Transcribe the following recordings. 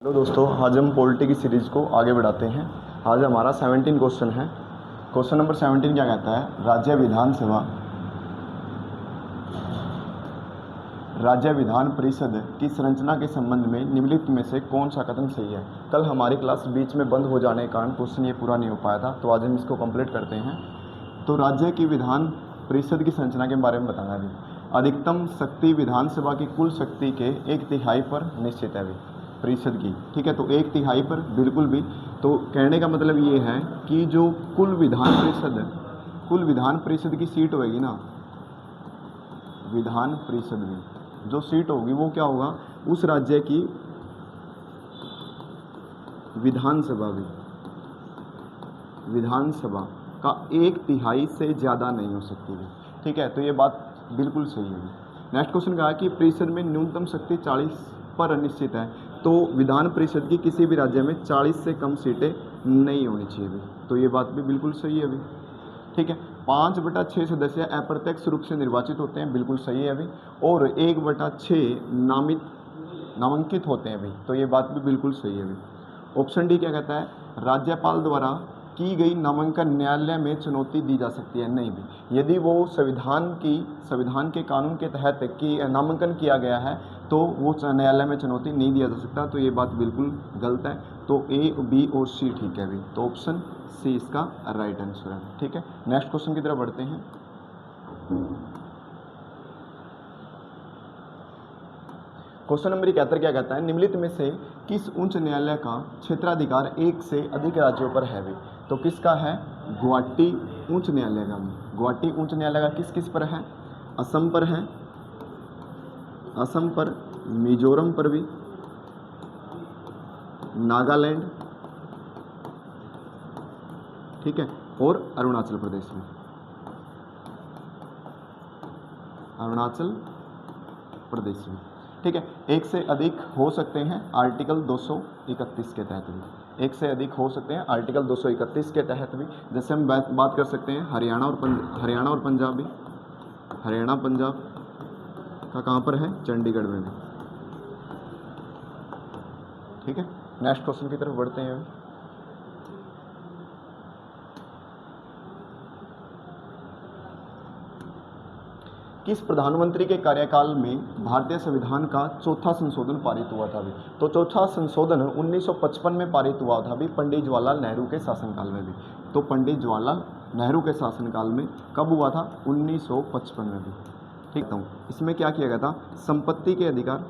तो दोस्तों, आज हम पॉलिटी की सीरीज़ को आगे बढ़ाते हैं। आज हमारा 17 क्वेश्चन है। क्वेश्चन नंबर 17 क्या कहता है? राज्य विधान परिषद की संरचना के संबंध में निम्नलिखित में से कौन सा कथन सही है। कल हमारी क्लास बीच में बंद हो जाने के कारण क्वेश्चन ये पूरा नहीं हो पाया था, तो आज हम इसको कंप्लीट करते हैं। तो राज्य की विधान परिषद की संरचना के बारे में बताना है। अधिकतम शक्ति विधानसभा की कुल शक्ति के 1/3 पर निश्चित है परिषद की, ठीक है। तो 1/3 पर बिल्कुल भी। तो कहने का मतलब ये है कि जो कुल विधान परिषद की सीट होगी ना, विधान परिषद में जो सीट होगी वो क्या होगा, उस राज्य की विधानसभा का 1/3 से ज़्यादा नहीं हो सकती है, ठीक है। तो ये बात बिल्कुल सही है। नेक्स्ट क्वेश्चन कहा कि परिषद में न्यूनतम शक्ति 40 पर निश्चित है। तो विधान परिषद की किसी भी राज्य में 40 से कम सीटें नहीं होनी चाहिए भी, तो ये बात भी बिल्कुल सही है अभी, ठीक है। 5/6 सदस्य अप्रत्यक्ष रूप से निर्वाचित होते हैं, बिल्कुल सही है अभी। और 1/6 नामांकित होते हैं अभी, तो ये बात भी बिल्कुल सही है अभी। ऑप्शन डी क्या कहता है? राज्यपाल द्वारा की गई नामांकन न्यायालय में चुनौती दी जा सकती है, नहीं भी। यदि वो संविधान के कानून के तहत की नामांकन किया गया है तो वो न्यायालय में चुनौती नहीं दिया जा सकता, तो ये बात बिल्कुल गलत है। तो ए, बी और सी ठीक है अभी, तो ऑप्शन सी इसका राइट आंसर है, ठीक है। नेक्स्ट क्वेश्चन की तरफ बढ़ते हैं। क्वेश्चन नंबर 71 क्या कहता है? निम्नलिखित में से किस उच्च न्यायालय का क्षेत्राधिकार एक से अधिक राज्यों पर है भी? तो किसका है? गुवाहाटी उच्च न्यायालय का। गुवाहाटी उच्च न्यायालय का किस किस पर है? असम पर है, असम पर, मिजोरम पर भी, नागालैंड, ठीक है, और अरुणाचल प्रदेश में। अरुणाचल प्रदेश में, ठीक है। एक से अधिक हो सकते हैं आर्टिकल 231 के तहत भी, एक से अधिक हो सकते हैं आर्टिकल 231 के तहत भी। जैसे हम बात कर सकते हैं हरियाणा और पंजाब भी। हरियाणा पंजाब का कहाँ पर है? चंडीगढ़ में भी, ठीक है। नेक्स्ट क्वेश्चन की तरफ बढ़ते हैं। किस प्रधानमंत्री के कार्यकाल में भारतीय संविधान का चौथा संशोधन पारित हुआ था भी? तो चौथा संशोधन 1955 में पारित हुआ था भी, पंडित जवाहरलाल नेहरू के शासनकाल में भी। तो पंडित जवाहरलाल नेहरू के शासनकाल में कब हुआ था? 1955 में भी, ठीक है। इसमें क्या किया गया था? संपत्ति के अधिकार,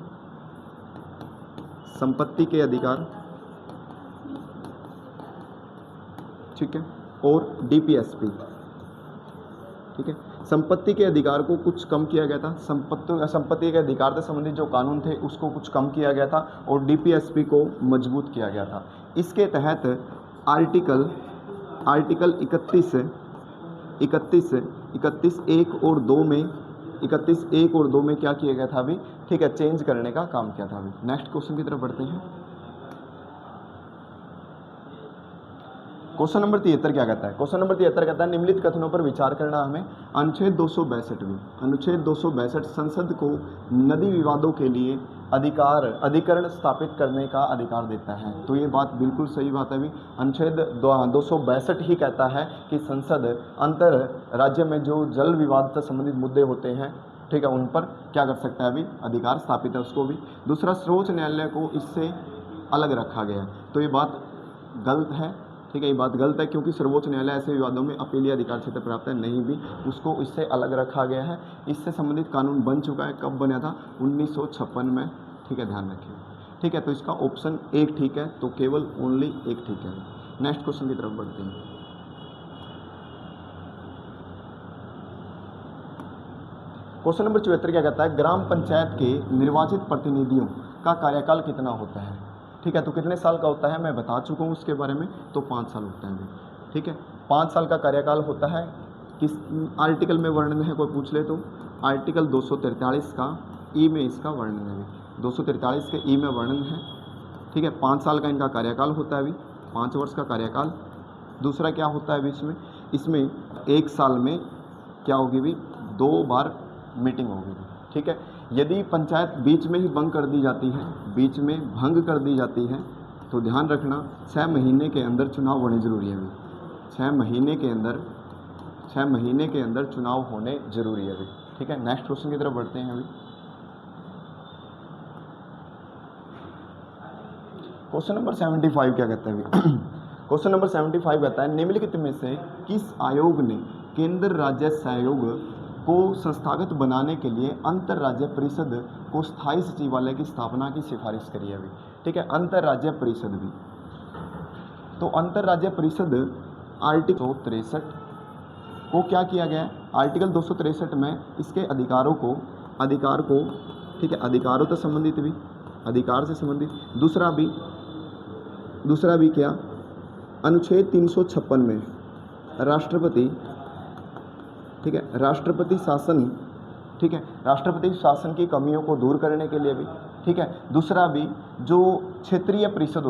ठीक है, और डीपीएसपी, ठीक है। संपत्ति के अधिकार को कुछ कम किया गया था, संपत्ति के अधिकार से संबंधित जो कानून थे उसको कुछ कम किया गया था, और डीपीएसपी को मजबूत किया गया था। इसके तहत आर्टिकल 31(1) और 2 में क्या किया गया था अभी, ठीक है, चेंज करने का काम किया था अभी। नेक्स्ट क्वेश्चन की तरफ बढ़ते हैं। क्वेश्चन नंबर 73 क्या कहता है? क्वेश्चन नंबर 73 कहता है निम्नलिखित कथनों पर विचार करना हमें। अनुच्छेद 262 संसद को नदी विवादों के लिए अधिकरण स्थापित करने का अधिकार देता है। तो ये बात बिल्कुल सही बात है अभी। अनुच्छेद 262 ही कहता है कि संसद अंतर राज्य में जो जल विवाद से संबंधित मुद्दे होते हैं, ठीक है, उन पर क्या कर सकता है अभी, अधिकार स्थापित है उसको भी। दूसरा, सर्वोच्च न्यायालय को इससे अलग रखा गया है, तो ये बात गलत है, ठीक है। ये बात गलत है क्योंकि सर्वोच्च न्यायालय ऐसे विवादों में अपीलीय अधिकार क्षेत्र प्राप्त है, नहीं भी, उसको इससे अलग रखा गया है। इससे संबंधित कानून बन चुका है, कब बना था? 1956 में, ठीक है, ध्यान रखिए, ठीक है। तो इसका ऑप्शन एक ठीक है, तो केवल ओनली एक ठीक है। नेक्स्ट क्वेश्चन की तरफ बढ़ते हैं। क्वेश्चन नंबर 74 क्या कहता है? ग्राम पंचायत के निर्वाचित प्रतिनिधियों का कार्यकाल कितना होता है? ठीक है, तो कितने साल का होता है मैं बता चुका हूँ उसके बारे में, तो 5 साल होता है, ठीक है। 5 साल का कार्यकाल होता है। किस आर्टिकल में वर्णन है, कोई पूछ ले तो? आर्टिकल 243 का ई में इसका वर्णन है, 243 के ई में वर्णन है, ठीक है। 5 साल का इनका कार्यकाल होता है अभी, 5 वर्ष का कार्यकाल। दूसरा क्या होता है अभी इसमें 1 साल में क्या होगी भी, 2 बार मीटिंग होगी, ठीक है। यदि पंचायत बीच में ही भंग कर दी जाती है, बीच में भंग कर दी जाती है, तो ध्यान रखना 6 महीने के अंदर चुनाव होने ज़रूरी है अभी। 6 महीने के अंदर चुनाव होने ज़रूरी है अभी। ठीक है, नेक्स्ट क्वेश्चन की तरफ बढ़ते हैं अभी। क्वेश्चन नंबर 75 क्या कहता है अभी? क्वेश्चन नंबर 75 कहता है निम्नलिखित में से किस आयोग ने केंद्र राज्य सहयोग को संस्थागत बनाने के लिए अंतर राज्य परिषद को स्थायी सचिवालय की स्थापना की सिफारिश करी है अभी? ठीक है, अंतर राज्य परिषद भी। तो अंतर राज्य परिषद आर्टिकल 263 को क्या किया गया है? आर्टिकल 263 में इसके अधिकार को ठीक है, अधिकारों से संबंधित भी, अधिकार से संबंधित। दूसरा भी क्या, अनुच्छेद 356 में राष्ट्रपति, ठीक है, राष्ट्रपति शासन, ठीक है, राष्ट्रपति शासन की कमियों को दूर करने के लिए भी। ठीक है, दूसरा भी जो क्षेत्रीय परिषद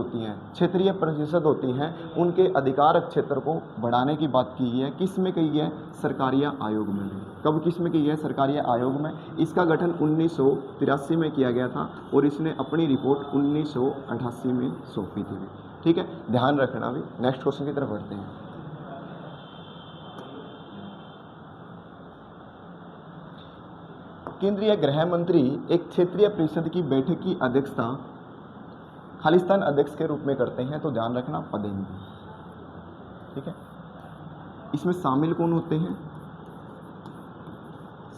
होती हैं उनके अधिकार क्षेत्र को बढ़ाने की बात की है। किस में कही है? सरकारीय आयोग में भी। कब किस में कही है? सरकारीय आयोग में। इसका गठन 1983 में किया गया था और इसने अपनी रिपोर्ट 1988 में सौंपी थी। ठीक है, ध्यान रखना भी। नेक्स्ट क्वेश्चन की तरफ बढ़ते हैं। केंद्रीय गृह मंत्री एक क्षेत्रीय परिषद की बैठक की अध्यक्षता खालिस्तान अध्यक्ष के रूप में करते हैं, तो ध्यान रखना पदेंगे। ठीक है, इसमें शामिल कौन होते हैं?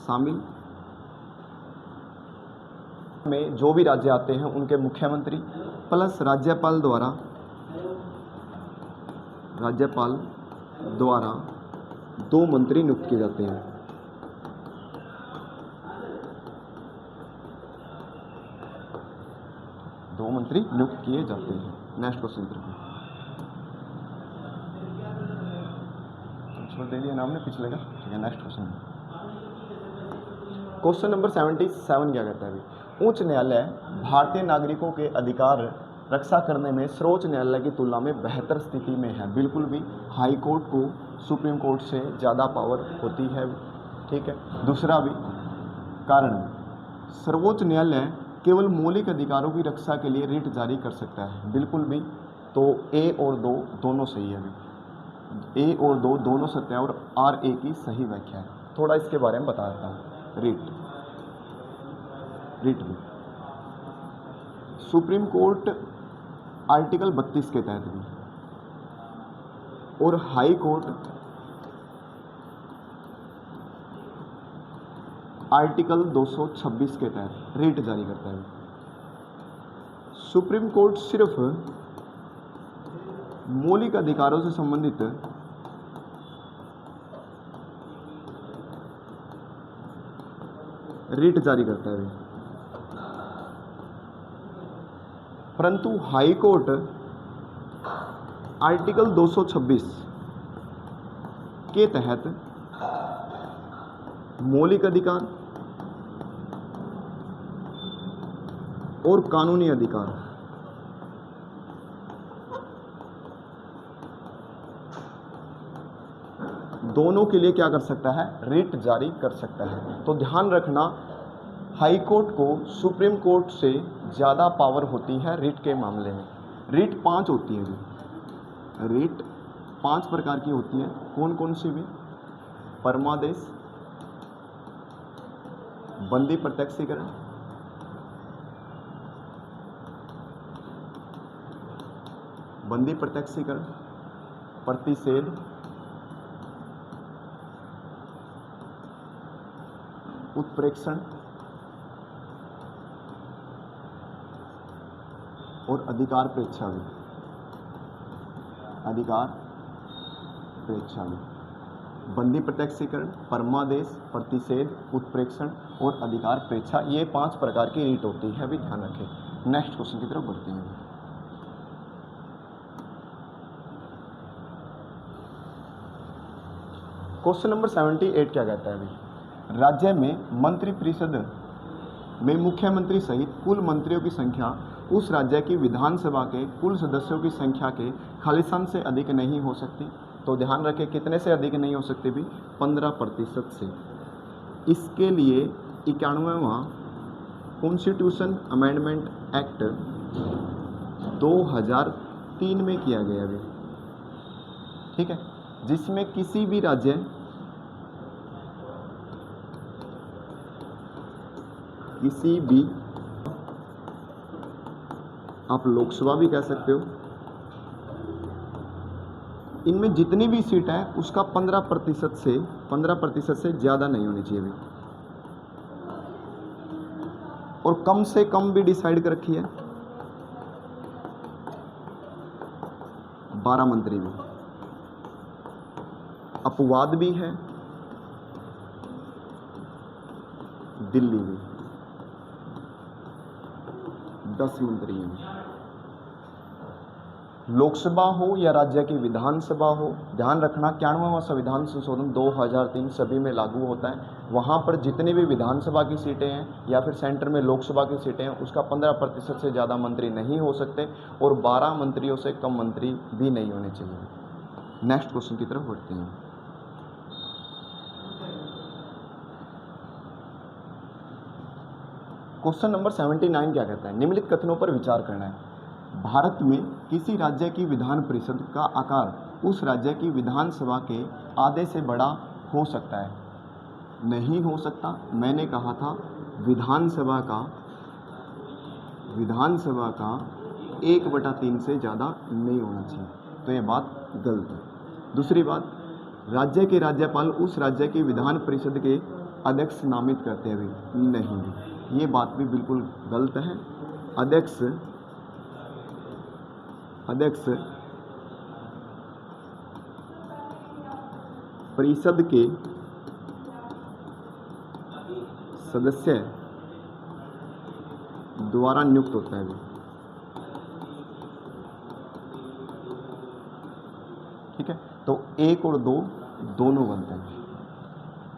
शामिल में जो भी राज्य आते हैं उनके मुख्यमंत्री प्लस राज्यपाल द्वारा 2 मंत्री नियुक्त किए जाते हैं। नियुक्त किए जाते हैं। नेक्स्ट क्वेश्चन की तरफ छोड़ दे दिया नाम ने पिछले का। ठीक है, नेक्स्ट क्वेश्चन नंबर 77 क्या कहता है अभी? उच्च न्यायालय भारतीय नागरिकों के अधिकार रक्षा करने में सर्वोच्च न्यायालय की तुलना में बेहतर स्थिति में है। बिल्कुल भी, हाई कोर्ट को सुप्रीम कोर्ट से ज़्यादा पावर होती है। ठीक है, दूसरा भी कारण, सर्वोच्च न्यायालय केवल मौलिक अधिकारों की रक्षा के लिए रिट जारी कर सकता है। बिल्कुल भी, तो ए और 2 दोनों सही है अभी। ए और 2 दोनों सत्य है और आर ए की सही व्याख्या है। थोड़ा इसके बारे में बता देता हूँ। रिट भी सुप्रीम कोर्ट आर्टिकल 32 के तहत भी और हाई कोर्ट आर्टिकल 226 के तहत रिट जारी करता है। सुप्रीम कोर्ट सिर्फ मौलिक अधिकारों से संबंधित रिट जारी करता है, परंतु हाई कोर्ट आर्टिकल 226 के तहत मौलिक अधिकार और कानूनी अधिकार दोनों के लिए क्या कर सकता है? रिट जारी कर सकता है। तो ध्यान रखना, हाई कोर्ट को सुप्रीम कोर्ट से ज़्यादा पावर होती है रिट के मामले में। रिट 5 होती है जी, रिट 5 प्रकार की होती है। कौन कौन सी भी? परमादेश, बंदी प्रत्यक्षीकरण, प्रतिषेध, उत्प्रेक्षण और अधिकार प्रेक्षा भी। बंदी प्रत्यक्षीकरण, परमादेश, प्रतिषेध, उत्प्रेक्षण और अधिकार प्रेक्षा, ये 5 प्रकार की रीट होती है। अभी ध्यान रखें। नेक्स्ट क्वेश्चन की तरफ बढ़ते हैं। क्वेश्चन नंबर 78 क्या कहता है अभी? राज्य में मंत्री परिषद में मुख्यमंत्री सहित कुल मंत्रियों की संख्या उस राज्य की विधानसभा के कुल सदस्यों की संख्या के खालिस्तान से अधिक नहीं हो सकती। तो ध्यान रखें, कितने से अधिक नहीं हो सकती भी? 15% से। इसके लिए 91वां कॉन्स्टिट्यूशन अमेंडमेंट एक्ट 2003 में किया गया अभी, ठीक है, जिसमें किसी भी आप लोकसभा भी कह सकते हो, इनमें जितनी भी सीट है उसका 15% से ज़्यादा नहीं होनी चाहिए भी, और कम से कम भी डिसाइड कर रखी है 12 मंत्री भी, अपवाद भी है दिल्ली में 10 मंत्री हैं। लोकसभा हो या राज्य की विधानसभा हो, ध्यान रखना 91वां संविधान संशोधन 2003 सभी में लागू होता है। वहाँ पर जितनी भी विधानसभा की सीटें हैं या फिर सेंटर में लोकसभा की सीटें हैं उसका 15% से ज़्यादा मंत्री नहीं हो सकते, और 12 मंत्रियों से कम मंत्री भी नहीं होने चाहिए। नेक्स्ट क्वेश्चन की तरफ बढ़ते हैं। क्वेश्चन नंबर 79 क्या कहता है? निम्नलिखित कथनों पर विचार करना है। भारत में किसी राज्य की विधान परिषद का आकार उस राज्य की विधानसभा के आधे से बड़ा हो सकता है? नहीं हो सकता। मैंने कहा था विधानसभा का 1/3 से ज़्यादा नहीं होना चाहिए, तो ये बात गलत है। दूसरी बात, राज्य के राज्यपाल उस राज्य की विधान परिषद के अध्यक्ष नामित करते हैं भी? नहीं, ये बात भी बिल्कुल गलत है। अध्यक्ष परिषद के सदस्य द्वारा नियुक्त होता है भी, ठीक है। तो 1 और 2 दोनों बनते हैं।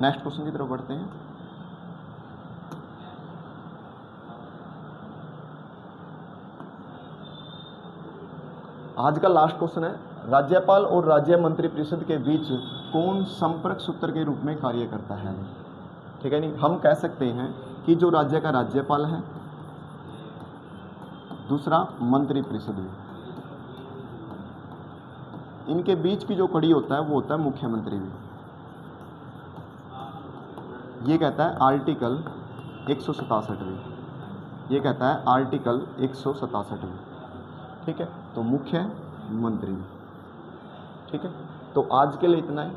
नेक्स्ट क्वेश्चन की तरफ बढ़ते हैं। आज का लास्ट क्वेश्चन है, राज्यपाल और राज्य मंत्री परिषद के बीच कौन संपर्क सूत्र के रूप में कार्य करता है? ठीक है, नहीं, हम कह सकते हैं कि जो राज्य का राज्यपाल है, दूसरा मंत्री परिषद भी, इनके बीच की जो कड़ी होता है वो होता है मुख्यमंत्री भी। ये कहता है आर्टिकल 167 भी, ये कहता है आर्टिकल 167 भी, ठीक है। तो मुख्यमंत्री, ठीक है। तो आज के लिए इतना ही।